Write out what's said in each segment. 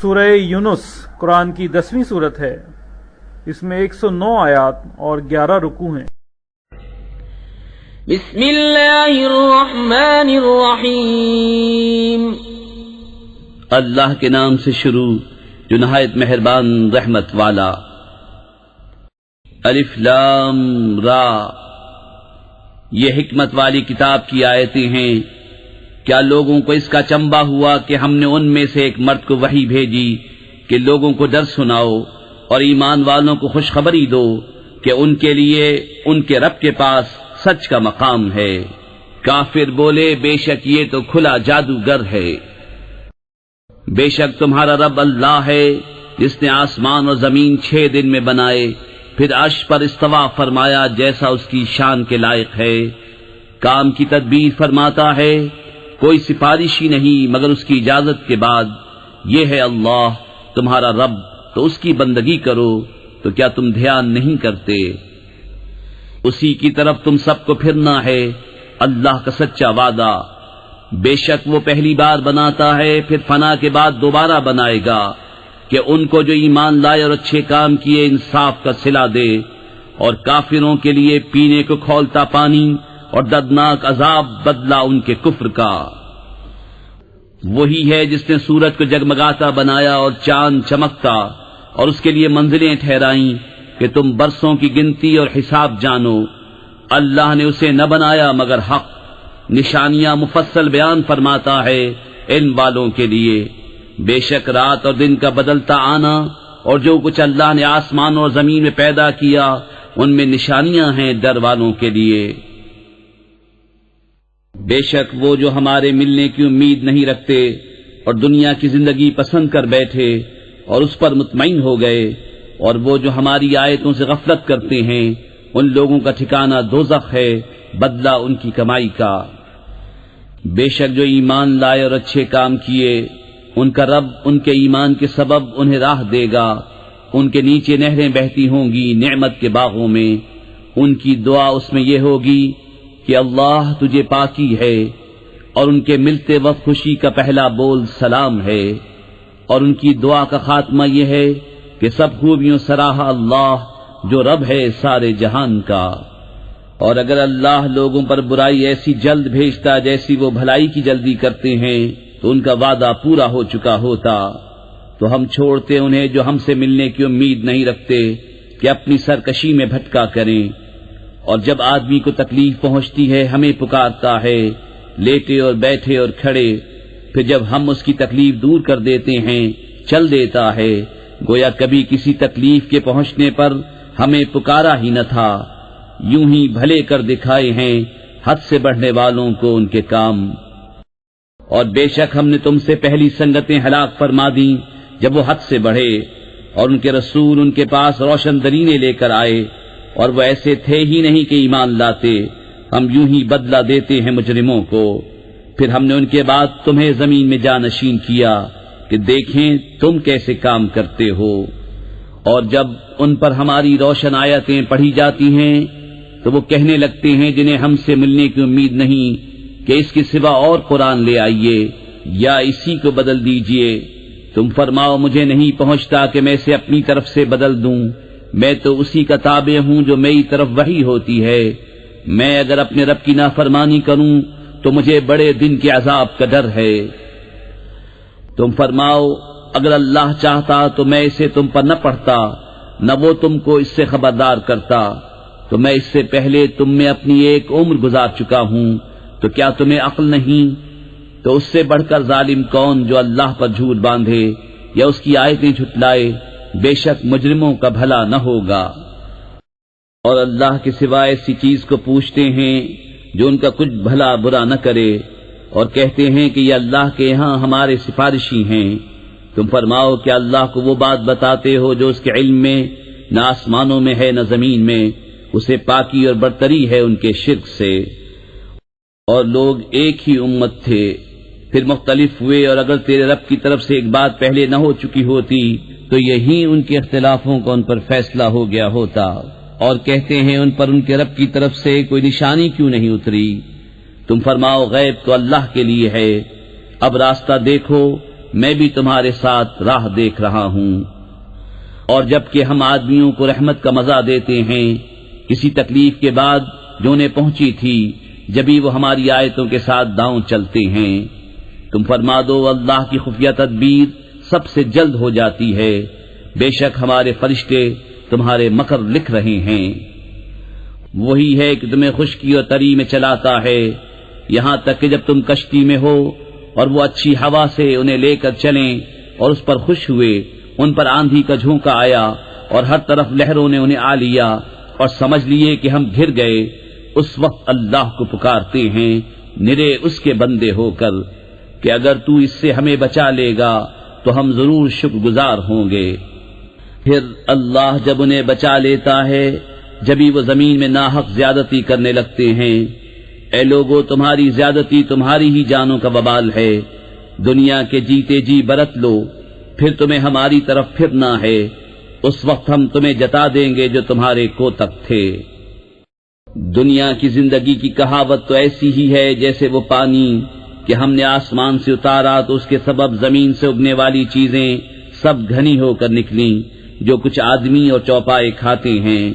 سورہ یونس قرآن کی 10ویں صورت ہے۔ اس میں 109 آیات اور 11 رکوع ہیں۔ بسم اللہ الرحمن الرحیم۔ اللہ کے نام سے شروع جو نہایت مہربان رحمت والا۔ الف لام را، یہ حکمت والی کتاب کی آیتیں ہیں۔ کیا لوگوں کو اس کا چنبا ہوا کہ ہم نے ان میں سے ایک مرد کو وحی بھیجی کہ لوگوں کو ڈر سناؤ اور ایمان والوں کو خوشخبری دو کہ ان کے لیے ان کے رب کے پاس سچ کا مقام ہے۔ کافر بولے بے شک یہ تو کھلا جادوگر ہے۔ بے شک تمہارا رب اللہ ہے جس نے آسمان اور زمین 6 دن میں بنائے، پھر عرش پر استوا فرمایا جیسا اس کی شان کے لائق ہے۔ کام کی تدبیر فرماتا ہے، کوئی سفارشی نہیں مگر اس کی اجازت کے بعد۔ یہ ہے اللہ تمہارا رب، تو اس کی بندگی کرو، تو کیا تم دھیان نہیں کرتے؟ اسی کی طرف تم سب کو پھرنا ہے، اللہ کا سچا وعدہ۔ بے شک وہ پہلی بار بناتا ہے پھر فنا کے بعد دوبارہ بنائے گا، کہ ان کو جو ایمان لائے اور اچھے کام کیے انصاف کا صلہ دے، اور کافروں کے لیے پینے کو کھولتا پانی اور دردناک عذاب بدلہ ان کے کفر کا۔ وہی ہے جس نے سورج کو جگمگاتا بنایا اور چاند چمکتا، اور اس کے لیے منزلیں ٹھہرائیں کہ تم برسوں کی گنتی اور حساب جانو۔ اللہ نے اسے نہ بنایا مگر حق، نشانیاں مفصل بیان فرماتا ہے علم والوں کے لیے۔ بے شک رات اور دن کا بدلتا آنا اور جو کچھ اللہ نے آسمان اور زمین میں پیدا کیا ان میں نشانیاں ہیں ڈر والوں کے لیے۔ بے شک وہ جو ہمارے ملنے کی امید نہیں رکھتے اور دنیا کی زندگی پسند کر بیٹھے اور اس پر مطمئن ہو گئے، اور وہ جو ہماری آیتوں سے غفلت کرتے ہیں، ان لوگوں کا ٹھکانہ دوزخ ہے، بدلہ ان کی کمائی کا۔ بے شک جو ایمان لائے اور اچھے کام کیے، ان کا رب ان کے ایمان کے سبب انہیں راہ دے گا، ان کے نیچے نہریں بہتی ہوں گی نعمت کے باغوں میں۔ ان کی دعا اس میں یہ ہوگی کہ اللہ تجھے پاکی ہے، اور ان کے ملتے وقت خوشی کا پہلا بول سلام ہے، اور ان کی دعا کا خاتمہ یہ ہے کہ سب خوبیوں سراہا اللہ جو رب ہے سارے جہان کا۔ اور اگر اللہ لوگوں پر برائی ایسی جلد بھیجتا جیسی وہ بھلائی کی جلدی کرتے ہیں تو ان کا وعدہ پورا ہو چکا ہوتا، تو ہم چھوڑتے انہیں جو ہم سے ملنے کی امید نہیں رکھتے کہ اپنی سرکشی میں بھٹکا کریں۔ اور جب آدمی کو تکلیف پہنچتی ہے ہمیں پکارتا ہے، لیٹے اور بیٹھے اور کھڑے، پھر جب ہم اس کی تکلیف دور کر دیتے ہیں چل دیتا ہے، گویا کبھی کسی تکلیف کے پہنچنے پر ہمیں پکارا ہی نہ تھا۔ یوں ہی بھلے کر دکھائے ہیں حد سے بڑھنے والوں کو ان کے کام۔ اور بے شک ہم نے تم سے پہلی سنگتیں ہلاک فرما دیں جب وہ حد سے بڑھے، اور ان کے رسول ان کے پاس روشن درینے لے کر آئے، اور وہ ایسے تھے ہی نہیں کہ ایمان لاتے۔ ہم یوں ہی بدلہ دیتے ہیں مجرموں کو۔ پھر ہم نے ان کے بعد تمہیں زمین میں جانشین کیا کہ دیکھیں تم کیسے کام کرتے ہو۔ اور جب ان پر ہماری روشن آیتیں پڑھی جاتی ہیں تو وہ کہنے لگتے ہیں جنہیں ہم سے ملنے کی امید نہیں کہ اس کے سوا اور قرآن لے آئیے یا اسی کو بدل دیجئے۔ تم فرماؤ مجھے نہیں پہنچتا کہ میں اسے اپنی طرف سے بدل دوں، میں تو اسی کا تابع ہوں جو میری طرف وحی ہوتی ہے۔ میں اگر اپنے رب کی نافرمانی کروں تو مجھے بڑے دن کے عذاب کا ڈر ہے۔ تم فرماؤ اگر اللہ چاہتا تو میں اسے تم پر نہ پڑھتا، نہ وہ تم کو اس سے خبردار کرتا، تو میں اس سے پہلے تم میں اپنی ایک عمر گزار چکا ہوں، تو کیا تمہیں عقل نہیں؟ تو اس سے بڑھ کر ظالم کون جو اللہ پر جھوٹ باندھے یا اس کی آیتیں جھٹلائے؟ بے شک مجرموں کا بھلا نہ ہوگا۔ اور اللہ کے سوا ایسی چیز کو پوچھتے ہیں جو ان کا کچھ بھلا برا نہ کرے، اور کہتے ہیں کہ یہ اللہ کے یہاں ہمارے سفارشی ہیں۔ تم فرماؤ کہ اللہ کو وہ بات بتاتے ہو جو اس کے علم میں نہ آسمانوں میں ہے نہ زمین میں، اسے پاکی اور برتری ہے ان کے شرک سے۔ اور لوگ ایک ہی امت تھے، پھر مختلف ہوئے، اور اگر تیرے رب کی طرف سے ایک بات پہلے نہ ہو چکی ہوتی تو یہی ان کے اختلافوں کا ان پر فیصلہ ہو گیا ہوتا۔ اور کہتے ہیں ان پر ان کے رب کی طرف سے کوئی نشانی کیوں نہیں اتری؟ تم فرماؤ غیب تو اللہ کے لیے ہے، اب راستہ دیکھو میں بھی تمہارے ساتھ راہ دیکھ رہا ہوں۔ اور جبکہ ہم آدمیوں کو رحمت کا مزہ دیتے ہیں کسی تکلیف کے بعد جو انہیں پہنچی تھی، جبھی وہ ہماری آیتوں کے ساتھ داؤں چلتے ہیں۔ تم فرما دو اللہ کی خفیہ تدبیر سب سے جلد ہو جاتی ہے، بے شک ہمارے فرشتے تمہارے مکر لکھ رہے ہیں۔ وہی ہے کہ تمہیں خشکی اور تری میں چلاتا ہے، یہاں تک کہ جب تم کشتی میں ہو اور وہ اچھی ہوا سے انہیں لے کر چلیں اور اس پر خوش ہوئے، ان پر آندھی کا جھونکا آیا اور ہر طرف لہروں نے انہیں آ لیا اور سمجھ لیے کہ ہم گر گئے، اس وقت اللہ کو پکارتے ہیں نرے اس کے بندے ہو کر کہ اگر تو اس سے ہمیں بچا لے گا تو ہم ضرور شکر گزار ہوں گے۔ پھر اللہ جب انہیں بچا لیتا ہے جبھی وہ زمین میں ناحق زیادتی کرنے لگتے ہیں۔ اے لوگو، تمہاری زیادتی تمہاری ہی جانوں کا وبال ہے، دنیا کے جیتے جی برت لو، پھر تمہیں ہماری طرف پھرنا ہے، اس وقت ہم تمہیں جتا دیں گے جو تمہارے کوتک تھے۔ دنیا کی زندگی کی کہاوت تو ایسی ہی ہے جیسے وہ پانی کہ ہم نے آسمان سے اتارا تو اس کے سبب زمین سے اگنے والی چیزیں سب گھنی ہو کر نکلیں، جو کچھ آدمی اور چوپائے کھاتے ہیں،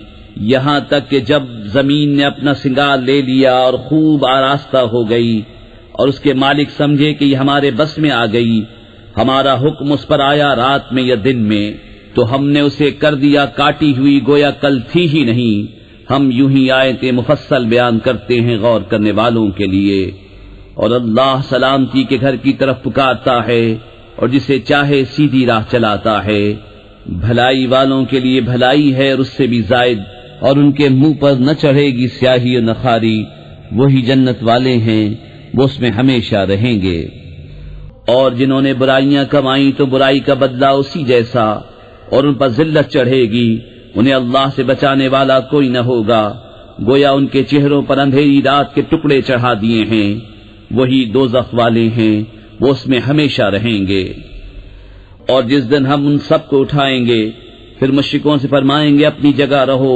یہاں تک کہ جب زمین نے اپنا سنگار لے لیا اور خوب آراستہ ہو گئی اور اس کے مالک سمجھے کہ یہ ہمارے بس میں آ گئی، ہمارا حکم اس پر آیا رات میں یا دن میں، تو ہم نے اسے کر دیا کاٹی ہوئی گویا کل تھی ہی نہیں۔ ہم یوں ہی آیتیں مفصل بیان کرتے ہیں غور کرنے والوں کے لیے۔ اور اللہ سلامتی کے گھر کی طرف پکارتا ہے اور جسے چاہے سیدھی راہ چلاتا ہے۔ بھلائی والوں کے لیے بھلائی ہے اور اس سے بھی زائد، اور ان کے منہ پر نہ چڑھے گی سیاہی و نخاری، وہی جنت والے ہیں، وہ اس میں ہمیشہ رہیں گے۔ اور جنہوں نے برائیاں کمائیں تو برائی کا بدلہ اسی جیسا، اور ان پر ذلت چڑھے گی، انہیں اللہ سے بچانے والا کوئی نہ ہوگا، گویا ان کے چہروں پر اندھیری رات کے ٹکڑے چڑھا دیے ہیں، وہی دوزخ والے ہیں، وہ اس میں ہمیشہ رہیں گے۔ اور جس دن ہم ان سب کو اٹھائیں گے پھر مشرکوں سے فرمائیں گے اپنی جگہ رہو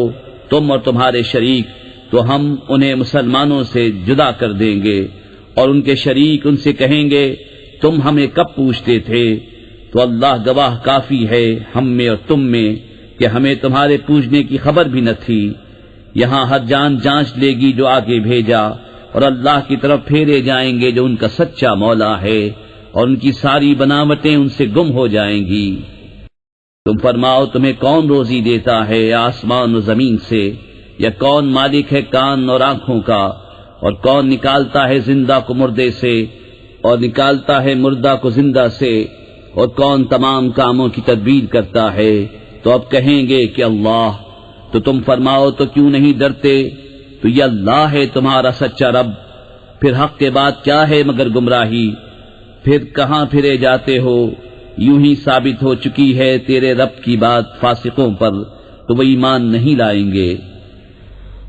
تم اور تمہارے شریک، تو ہم انہیں مسلمانوں سے جدا کر دیں گے، اور ان کے شریک ان سے کہیں گے تم ہمیں کب پوچھتے تھے؟ تو اللہ گواہ کافی ہے ہم میں اور تم میں کہ ہمیں تمہارے پوچھنے کی خبر بھی نہ تھی۔ یہاں ہر جان جانچ لے گی جو آگے بھیجا، اور اللہ کی طرف پھیرے جائیں گے جو ان کا سچا مولا ہے، اور ان کی ساری بناوٹیں ان سے گم ہو جائیں گی۔ تم فرماؤ تمہیں کون روزی دیتا ہے آسمان و زمین سے، یا کون مالک ہے کان اور آنکھوں کا، اور کون نکالتا ہے زندہ کو مردے سے اور نکالتا ہے مردہ کو زندہ سے، اور کون تمام کاموں کی تدبیر کرتا ہے؟ تو اب کہیں گے کہ اللہ۔ تو تم فرماؤ تو کیوں نہیں ڈرتے؟ تو یہ اللہ ہے تمہارا سچا رب، پھر حق کے بعد کیا ہے مگر گمراہی؟ پھر کہاں پھرے جاتے ہو؟ یوں ہی ثابت ہو چکی ہے تیرے رب کی بات فاسقوں پر، تو وہ ایمان نہیں لائیں گے۔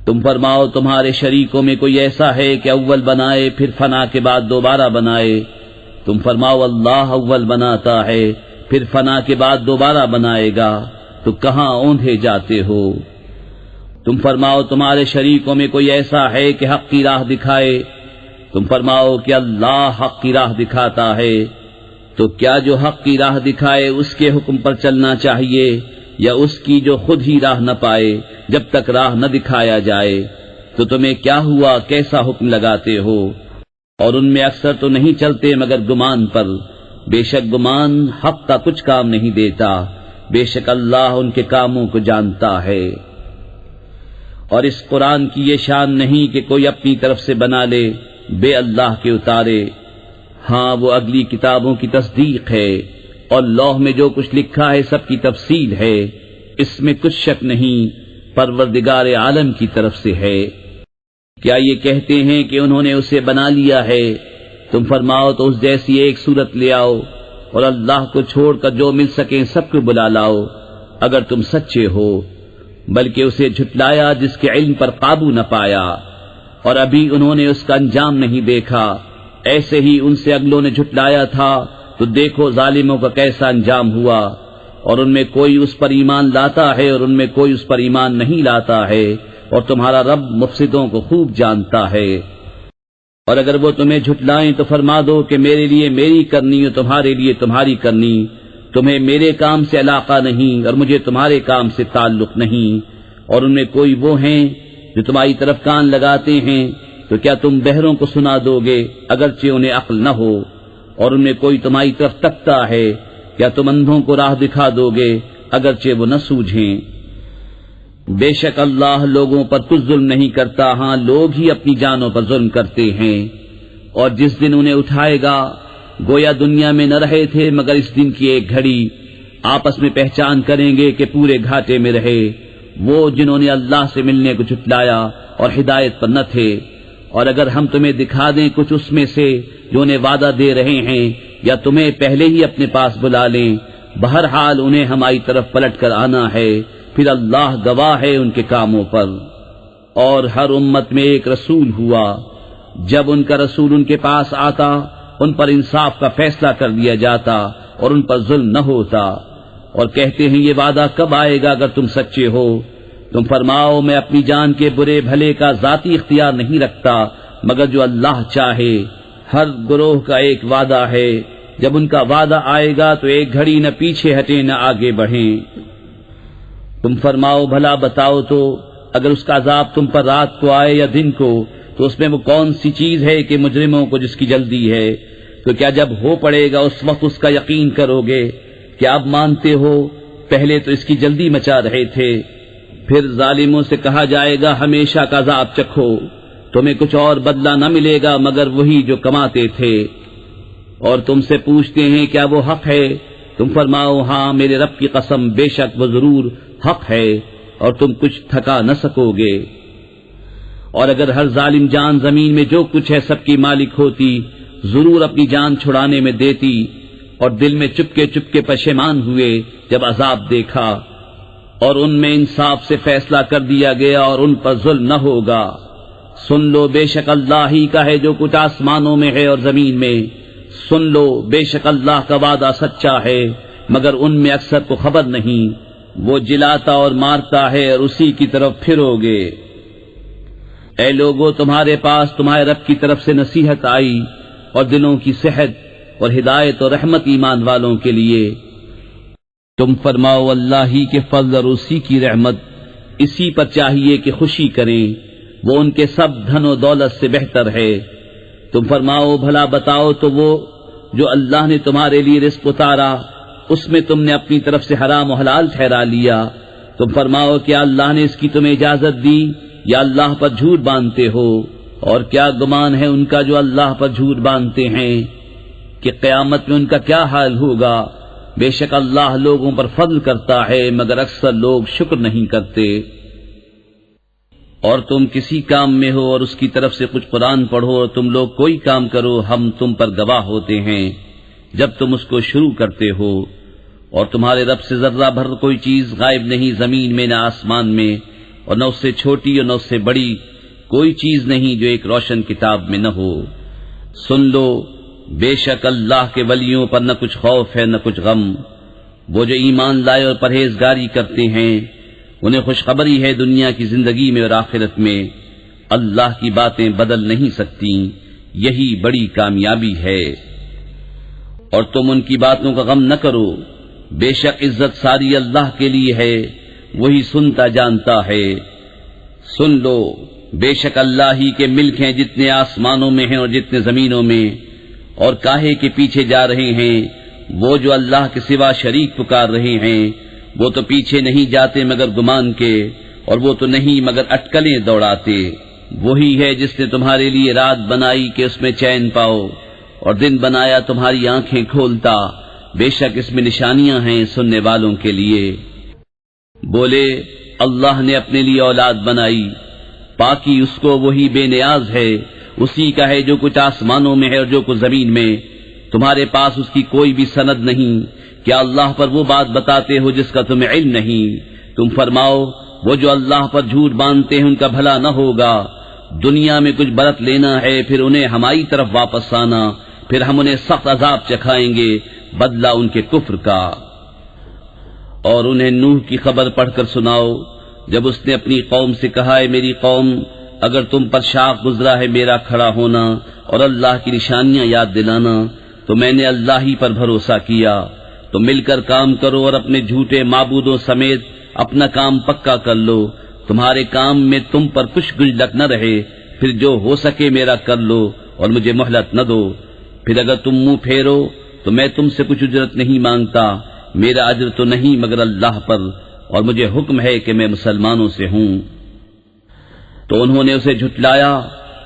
تم فرماؤ تمہارے شریکوں میں کوئی ایسا ہے کہ اول بنائے پھر فنا کے بعد دوبارہ بنائے؟ تم فرماؤ اللہ اول بناتا ہے پھر فنا کے بعد دوبارہ بنائے گا، تو کہاں اوندھے جاتے ہو؟ تم فرماؤ تمہارے شریکوں میں کوئی ایسا ہے کہ حق کی راہ دکھائے؟ تم فرماؤ کہ اللہ حق کی راہ دکھاتا ہے، تو کیا جو حق کی راہ دکھائے اس کے حکم پر چلنا چاہیے، یا اس کی جو خود ہی راہ نہ پائے جب تک راہ نہ دکھایا جائے؟ تو تمہیں کیا ہوا، کیسا حکم لگاتے ہو؟ اور ان میں اکثر تو نہیں چلتے مگر گمان پر، بے شک گمان حق کا کچھ کام نہیں دیتا، بے شک اللہ ان کے کاموں کو جانتا ہے۔ اور اس قرآن کی یہ شان نہیں کہ کوئی اپنی طرف سے بنا لے بے اللہ کے اتارے، ہاں وہ اگلی کتابوں کی تصدیق ہے، اور لوح میں جو کچھ لکھا ہے سب کی تفصیل ہے، اس میں کچھ شک نہیں، پروردگار عالم کی طرف سے ہے۔ کیا یہ کہتے ہیں کہ انہوں نے اسے بنا لیا ہے؟ تم فرماؤ تو اس جیسی ایک صورت لے آؤ، اور اللہ کو چھوڑ کر جو مل سکیں سب کو بلا لاؤ اگر تم سچے ہو، بلکہ اسے جھٹلایا جس کے علم پر قابو نہ پایا، اور ابھی انہوں نے اس کا انجام نہیں دیکھا، ایسے ہی ان سے اگلوں نے جھٹلایا تھا، تو دیکھو ظالموں کا کیسا انجام ہوا۔ اور ان میں کوئی اس پر ایمان لاتا ہے اور ان میں کوئی اس پر ایمان نہیں لاتا ہے، اور تمہارا رب مفسدوں کو خوب جانتا ہے۔ اور اگر وہ تمہیں جھٹلائیں تو فرما دو کہ میرے لیے میری کرنی اور تمہارے لیے تمہاری کرنی، تمہیں میرے کام سے علاقہ نہیں اور مجھے تمہارے کام سے تعلق نہیں۔ اور ان میں کوئی وہ ہیں جو تمہاری طرف کان لگاتے ہیں، تو کیا تم بہروں کو سنا دو گے اگرچہ انہیں عقل نہ ہو؟ اور ان میں کوئی تمہاری طرف تکتا ہے، کیا تم اندھوں کو راہ دکھا دو گے اگرچہ وہ نہ سوجھیں؟ بے شک اللہ لوگوں پر کچھ ظلم نہیں کرتا، ہاں لوگ ہی اپنی جانوں پر ظلم کرتے ہیں۔ اور جس دن انہیں اٹھائے گا گویا دنیا میں نہ رہے تھے مگر اس دن کی ایک گھڑی، آپس میں پہچان کریں گے کہ پورے گھاٹے میں رہے وہ جنہوں نے اللہ سے ملنے کو جھٹلایا اور ہدایت پر نہ تھے۔ اور اگر ہم تمہیں دکھا دیں کچھ اس میں سے جو انہیں وعدہ دے رہے ہیں، یا تمہیں پہلے ہی اپنے پاس بلا لیں، بہرحال انہیں ہماری طرف پلٹ کر آنا ہے، پھر اللہ گواہ ہے ان کے کاموں پر۔ اور ہر امت میں ایک رسول ہوا، جب ان کا رسول ان کے پاس آتا ان پر انصاف کا فیصلہ کر دیا جاتا اور ان پر ظلم نہ ہوتا۔ اور کہتے ہیں یہ وعدہ کب آئے گا اگر تم سچے ہو؟ تم فرماؤ میں اپنی جان کے برے بھلے کا ذاتی اختیار نہیں رکھتا مگر جو اللہ چاہے۔ ہر گروہ کا ایک وعدہ ہے، جب ان کا وعدہ آئے گا تو ایک گھڑی نہ پیچھے ہٹیں نہ آگے بڑھیں۔ تم فرماؤ بھلا بتاؤ تو اگر اس کا عذاب تم پر رات کو آئے یا دن کو تو اس میں وہ کون سی چیز ہے کہ مجرموں کو جس کی جلدی ہے؟ تو کیا جب ہو پڑے گا اس وقت اس کا یقین کرو گے؟ کیا اب مانتے ہو؟ پہلے تو اس کی جلدی مچا رہے تھے۔ پھر ظالموں سے کہا جائے گا ہمیشہ کا عذاب چکھو، تمہیں کچھ اور بدلہ نہ ملے گا مگر وہی جو کماتے تھے۔ اور تم سے پوچھتے ہیں کیا وہ حق ہے؟ تم فرماؤ ہاں میرے رب کی قسم بے شک وہ ضرور حق ہے اور تم کچھ تھکا نہ سکو گے۔ اور اگر ہر ظالم جان زمین میں جو کچھ ہے سب کی مالک ہوتی، ضرور اپنی جان چھڑانے میں دیتی، اور دل میں چپکے چپکے پشیمان ہوئے جب عذاب دیکھا۔ اور ان میں انصاف سے فیصلہ کر دیا گیا اور ان پر ظلم نہ ہوگا۔ سن لو بے شک اللہ ہی کا ہے جو کچھ آسمانوں میں ہے اور زمین میں، سن لو بے شک اللہ کا وعدہ سچا ہے مگر ان میں اکثر کو خبر نہیں۔ وہ جلاتا اور مارتا ہے اور اسی کی طرف پھرو گے۔ اے لوگو تمہارے پاس تمہارے رب کی طرف سے نصیحت آئی اور دلوں کی صحت اور ہدایت اور رحمت ایمان والوں کے لیے۔ تم فرماؤ اللہ ہی کے فضل اور اسی کی رحمت، اسی پر چاہیے کہ خوشی کریں، وہ ان کے سب دھن و دولت سے بہتر ہے۔ تم فرماؤ بھلا بتاؤ تو وہ جو اللہ نے تمہارے لیے رزق اتارا اس میں تم نے اپنی طرف سے حرام و حلال ٹھہرا لیا۔ تم فرماؤ کیا اللہ نے اس کی تمہیں اجازت دی یا اللہ پر جھوٹ باندھتے ہو؟ اور کیا گمان ہے ان کا جو اللہ پر جھوٹ باندھتے ہیں کہ قیامت میں ان کا کیا حال ہوگا؟ بے شک اللہ لوگوں پر فضل کرتا ہے مگر اکثر لوگ شکر نہیں کرتے۔ اور تم کسی کام میں ہو اور اس کی طرف سے کچھ قرآن پڑھو اور تم لوگ کوئی کام کرو، ہم تم پر گواہ ہوتے ہیں جب تم اس کو شروع کرتے ہو۔ اور تمہارے رب سے ذرہ بھر کوئی چیز غائب نہیں زمین میں نہ آسمان میں، اور نہ اس سے چھوٹی اور نہ اس سے بڑی کوئی چیز نہیں جو ایک روشن کتاب میں نہ ہو۔ سن لو بے شک اللہ کے ولیوں پر نہ کچھ خوف ہے نہ کچھ غم، وہ جو ایمان لائے اور پرہیزگاری کرتے ہیں انہیں خوشخبری ہے دنیا کی زندگی میں اور آخرت میں، اللہ کی باتیں بدل نہیں سکتی، یہی بڑی کامیابی ہے۔ اور تم ان کی باتوں کا غم نہ کرو، بے شک عزت ساری اللہ کے لیے ہے، وہی سنتا جانتا ہے۔ سن لو بے شک اللہ ہی کے ملک ہیں جتنے آسمانوں میں ہیں اور جتنے زمینوں میں، اور کاہے کے پیچھے جا رہے ہیں وہ جو اللہ کے سوا شریک پکار رہے ہیں؟ وہ تو پیچھے نہیں جاتے مگر گمان کے، اور وہ تو نہیں مگر اٹکلیں دوڑاتے۔ وہی ہے جس نے تمہارے لیے رات بنائی کہ اس میں چین پاؤ، اور دن بنایا تمہاری آنکھیں کھولتا، بے شک اس میں نشانیاں ہیں سننے والوں کے لیے۔ بولے اللہ نے اپنے لیے اولاد بنائی، پاکی اس کو وہی بے نیاز ہے، اسی کا ہے جو کچھ آسمانوں میں ہے اور جو کچھ زمین میں، تمہارے پاس اس کی کوئی بھی سند نہیں، کیا اللہ پر وہ بات بتاتے ہو جس کا تمہیں علم نہیں؟ تم فرماؤ وہ جو اللہ پر جھوٹ باندھتے ہیں ان کا بھلا نہ ہوگا، دنیا میں کچھ برت لینا ہے پھر انہیں ہماری طرف واپس آنا، پھر ہم انہیں سخت عذاب چکھائیں گے بدلہ ان کے کفر کا۔ اور انہیں نوح کی خبر پڑھ کر سناؤ جب اس نے اپنی قوم سے کہا ہے میری قوم اگر تم پر شاق گزرا ہے میرا کھڑا ہونا اور اللہ کی نشانیاں یاد دلانا، تو میں نے اللہ ہی پر بھروسہ کیا۔ تو مل کر کام کرو اور اپنے جھوٹے معبودوں سمیت اپنا کام پکا کر لو، تمہارے کام میں تم پر کچھ گنجلک نہ رہے، پھر جو ہو سکے میرا کر لو اور مجھے مہلت نہ دو۔ پھر اگر تم منہ پھیرو تو میں تم سے کچھ اجرت نہیں مانگتا، میرا اجر تو نہیں مگر اللہ پر، اور مجھے حکم ہے کہ میں مسلمانوں سے ہوں۔ تو انہوں نے اسے جھٹلایا،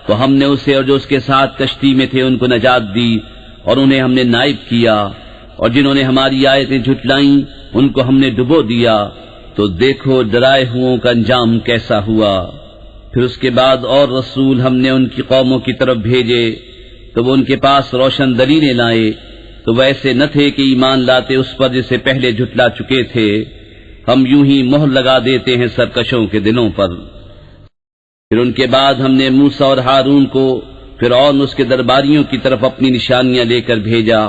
تو ہم نے اسے اور جو اس کے ساتھ کشتی میں تھے ان کو نجات دی، اور انہیں ہم نے نائب کیا، اور جنہوں نے ہماری آیتیں جھٹلائیں ان کو ہم نے ڈبو دیا۔ تو دیکھو ڈرائے ہوئوں کا انجام کیسا ہوا۔ پھر اس کے بعد اور رسول ہم نے ان کی قوموں کی طرف بھیجے، تو وہ ان کے پاس روشن دلیلیں لائے، تو وہ ایسے نہ تھے کہ ایمان لاتے اس پر جسے پہلے جھٹلا چکے تھے۔ ہم یوں ہی مہر لگا دیتے ہیں سرکشوں کے دلوں پر۔ پھر ان کے بعد ہم نے موسیٰ اور ہارون کو فرعون اس کے درباریوں کی طرف اپنی نشانیاں لے کر بھیجا،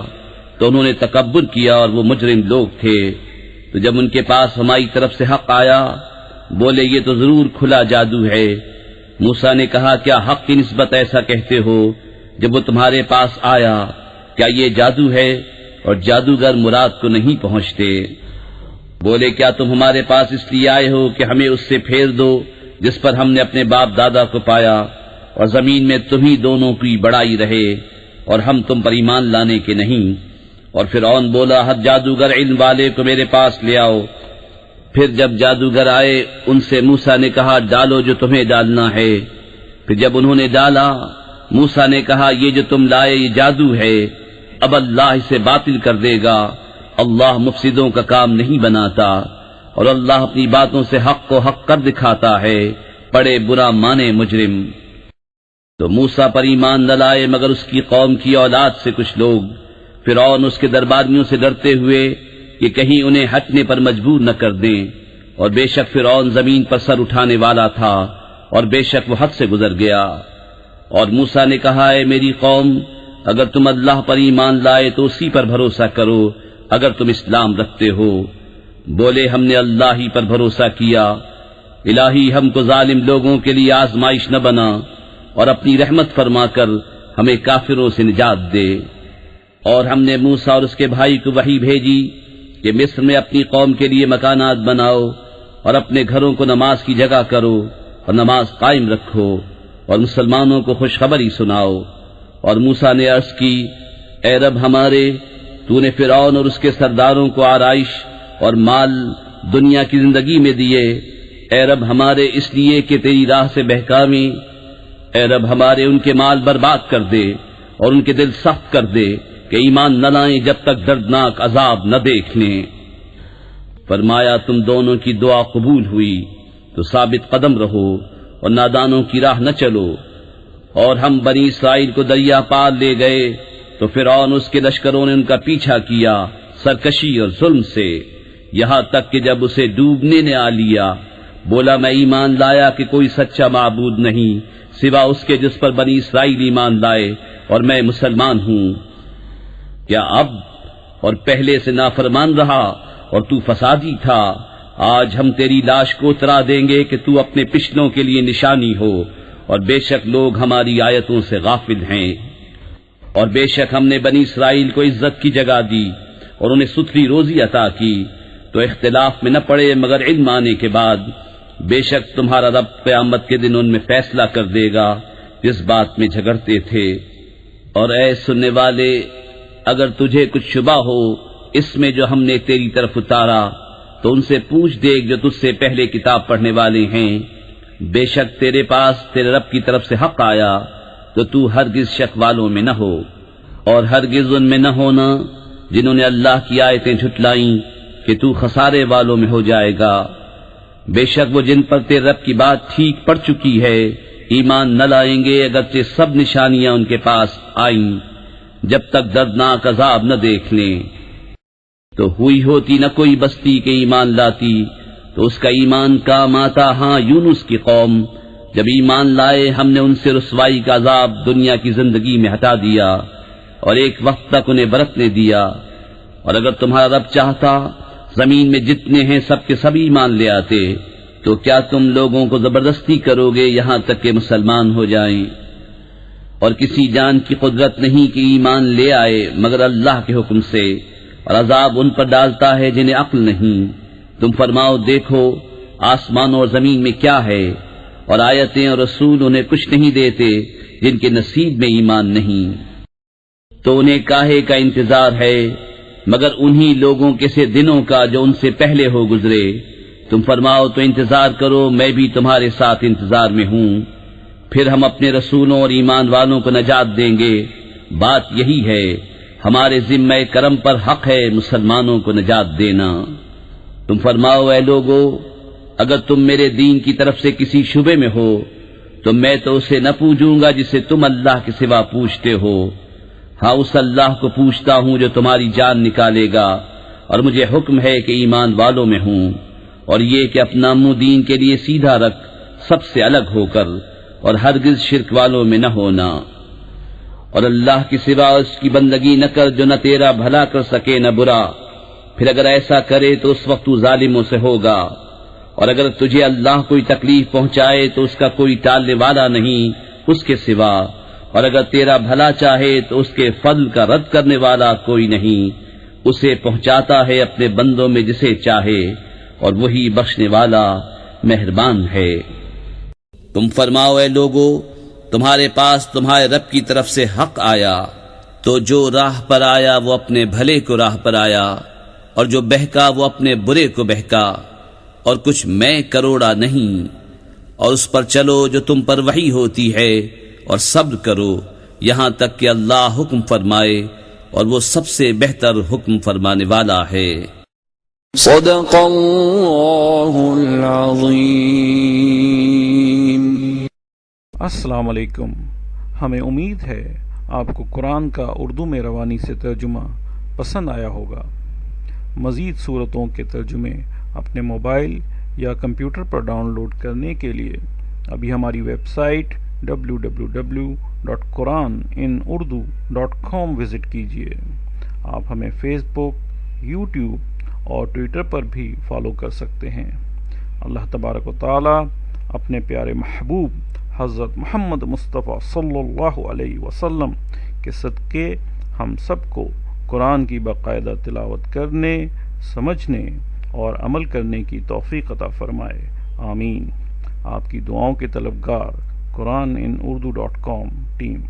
تو انہوں نے تکبر کیا اور وہ مجرم لوگ تھے۔ تو جب ان کے پاس ہماری طرف سے حق آیا، بولے یہ تو ضرور کھلا جادو ہے۔ موسیٰ نے کہا کیا حق کی نسبت ایسا کہتے ہو؟ جب وہ تمہارے پاس آیا کیا یہ جادو ہے؟ اور جادوگر مراد کو نہیں پہنچتے۔ بولے کیا تم ہمارے پاس اس لیے آئے ہو کہ ہمیں اس سے پھیر دو جس پر ہم نے اپنے باپ دادا کو پایا، اور زمین میں تمہیں دونوں کی بڑائی رہے، اور ہم تم پر ایمان لانے کے نہیں۔ اور فرعون بولا ہر جادوگر علم والے کو میرے پاس لے آؤ۔ پھر جب جادوگر آئے ان سے موسیٰ نے کہا ڈالو جو تمہیں ڈالنا ہے۔ پھر جب انہوں نے ڈالا، موسیٰ نے کہا یہ جو تم لائے یہ جادو ہے، اب اللہ اسے باطل کر دے گا۔ اللہ مفسدوں کا کام نہیں بناتا، اور اللہ اپنی باتوں سے حق کو حق کر دکھاتا ہے، بڑے برا مانے مجرم۔ تو موسیٰ پر ایمان نہ لائے مگر اس کی قوم کی اولاد سے کچھ لوگ۔ فرعون اس کے درباریوں سے ڈرتے ہوئے کہ کہیں انہیں ہٹنے پر مجبور نہ کر دیں، اور بے شک فرعون زمین پر سر اٹھانے والا تھا، اور بے شک وہ حد سے گزر گیا۔ اور موسیٰ نے کہا اے میری قوم، اگر تم اللہ پر ایمان لائے تو اسی پر بھروسہ کرو اگر تم اسلام رکھتے ہو۔ بولے ہم نے اللہ ہی پر بھروسہ کیا، الہی ہم کو ظالم لوگوں کے لیے آزمائش نہ بنا، اور اپنی رحمت فرما کر ہمیں کافروں سے نجات دے۔ اور ہم نے موسیٰ اور اس کے بھائی کو وحی بھیجی کہ مصر میں اپنی قوم کے لیے مکانات بناؤ، اور اپنے گھروں کو نماز کی جگہ کرو، اور نماز قائم رکھو، اور مسلمانوں کو خوشخبری سناؤ۔ اور موسیٰ نے عرض کی اے رب ہمارے، تو نے فرعون اور اس کے سرداروں کو آرائش اور مال دنیا کی زندگی میں دیے، اے رب ہمارے اس لیے کہ تیری راہ سے بہکاویں، اے رب ہمارے ان کے مال برباد کر دے، اور ان کے دل سخت کر دے کہ ایمان نہ لائیں جب تک دردناک عذاب نہ دیکھ لیں۔ فرمایا تم دونوں کی دعا قبول ہوئی تو ثابت قدم رہو اور نادانوں کی راہ نہ چلو۔ اور ہم بنی اسرائیل کو دریا پار لے گئے، تو فرعون اس کے لشکروں نے ان کا پیچھا کیا سرکشی اور ظلم سے، یہاں تک کہ جب اسے ڈوبنے نے آ لیا، بولا میں ایمان لایا کہ کوئی سچا معبود نہیں سوا اس کے جس پر بنی اسرائیل ایمان لائے، اور میں مسلمان ہوں۔ کیا اب اور پہلے سے نافرمان رہا اور تو فسادی تھا؟ آج ہم تیری لاش کو اترا دیں گے کہ تو اپنے پچھلوں کے لیے نشانی ہو، اور بے شک لوگ ہماری آیتوں سے غافل ہیں۔ اور بے شک ہم نے بنی اسرائیل کو عزت کی جگہ دی اور انہیں ستھری روزی عطا کی، تو اختلاف میں نہ پڑے مگر علم آنے کے بعد۔ بے شک تمہارا رب قیامت کے دن ان میں فیصلہ کر دے گا جس بات میں جھگڑتے تھے۔ اور اے سننے والے، اگر تجھے کچھ شبہ ہو اس میں جو ہم نے تیری طرف اتارا، تو ان سے پوچھ دیکھ جو تجھ سے پہلے کتاب پڑھنے والے ہیں، بے شک تیرے پاس تیرے رب کی طرف سے حق آیا، تو تو ہرگز شک والوں میں نہ ہو، اور ہرگز ان میں نہ ہونا جنہوں نے اللہ کی آیتیں جھٹلائیں کہ تو خسارے والوں میں ہو جائے گا۔ بے شک وہ جن پر تیرے رب کی بات ٹھیک پڑ چکی ہے ایمان نہ لائیں گے اگرچہ سب نشانیاں ان کے پاس آئیں، جب تک دردناک عذاب نہ دیکھ لیں۔ تو ہوئی ہوتی نہ کوئی بستی کے ایمان لاتی تو اس کا ایمان کام آتا، ہاں یونس کی قوم جب ایمان لائے ہم نے ان سے رسوائی کا عذاب دنیا کی زندگی میں ہٹا دیا، اور ایک وقت تک انہیں برتنے دیا۔ اور اگر تمہارا رب چاہتا زمین میں جتنے ہیں سب کے سب ایمان لے آتے، تو کیا تم لوگوں کو زبردستی کرو گے یہاں تک کہ مسلمان ہو جائیں؟ اور کسی جان کی قدرت نہیں کہ ایمان لے آئے مگر اللہ کے حکم سے، اور عذاب ان پر ڈالتا ہے جنہیں عقل نہیں۔ تم فرماؤ دیکھو آسمان اور زمین میں کیا ہے، اور آیتیں اور رسول انہیں کچھ نہیں دیتے جن کے نصیب میں ایمان نہیں۔ تو انہیں کاہے کا انتظار ہے مگر انہی لوگوں کے سے دنوں کا جو ان سے پہلے ہو گزرے۔ تم فرماؤ تو انتظار کرو، میں بھی تمہارے ساتھ انتظار میں ہوں، پھر ہم اپنے رسولوں اور ایمان والوں کو نجات دیں گے۔ بات یہی ہے، ہمارے ذمہ کرم پر حق ہے مسلمانوں کو نجات دینا۔ تم فرماؤ اے لوگو، اگر تم میرے دین کی طرف سے کسی شبے میں ہو تو میں تو اسے نہ پوجوں گا جسے تم اللہ کے سوا پوچھتے ہو، ہاں اس اللہ کو پوچھتا ہوں جو تمہاری جان نکالے گا، اور مجھے حکم ہے کہ ایمان والوں میں ہوں، اور یہ کہ اپنا منہ دین کے لیے سیدھا رکھ سب سے الگ ہو کر، اور ہرگز شرک والوں میں نہ ہونا، اور اللہ کے سوا اس کی بندگی نہ کر جو نہ تیرا بھلا کر سکے نہ برا، پھر اگر ایسا کرے تو اس وقت تو ظالموں سے ہوگا، اور اگر تجھے اللہ کوئی تکلیف پہنچائے تو اس کا کوئی ٹالنے والا نہیں اس کے سوا، اور اگر تیرا بھلا چاہے تو اس کے فضل کا رد کرنے والا کوئی نہیں، اسے پہنچاتا ہے اپنے بندوں میں جسے چاہے، اور وہی بخشنے والا مہربان ہے۔ تم فرماؤ اے لوگو، تمہارے پاس تمہارے رب کی طرف سے حق آیا، تو جو راہ پر آیا وہ اپنے بھلے کو راہ پر آیا، اور جو بہکا وہ اپنے برے کو بہکا، اور کچھ میں کروڑا نہیں، اور اس پر چلو جو تم پر وحی ہوتی ہے، اور صبر کرو یہاں تک کہ اللہ حکم فرمائے، اور وہ سب سے بہتر حکم فرمانے والا ہے۔ صدق اللہ العظیم۔ السلام علیکم، ہمیں امید ہے آپ کو قرآن کا اردو میں روانی سے ترجمہ پسند آیا ہوگا۔ مزید صورتوں کے ترجمے اپنے موبائل یا کمپیوٹر پر ڈاؤن لوڈ کرنے کے لیے ابھی ہماری ویب سائٹ www.quraninurdu.com وزٹ کیجیے۔ آپ ہمیں فیس بک، یوٹیوب اور ٹویٹر پر بھی فالو کر سکتے ہیں۔ اللہ تبارک و تعالی اپنے پیارے محبوب حضرت محمد مصطفیٰ صلی اللہ علیہ وسلم کے صدقے ہم سب کو قرآن کی باقاعدہ تلاوت کرنے، سمجھنے اور عمل کرنے کی توفیق عطا فرمائے، آمین۔ آپ کی دعاؤں کے طلبگار قرآن ان اردو .com ٹیم۔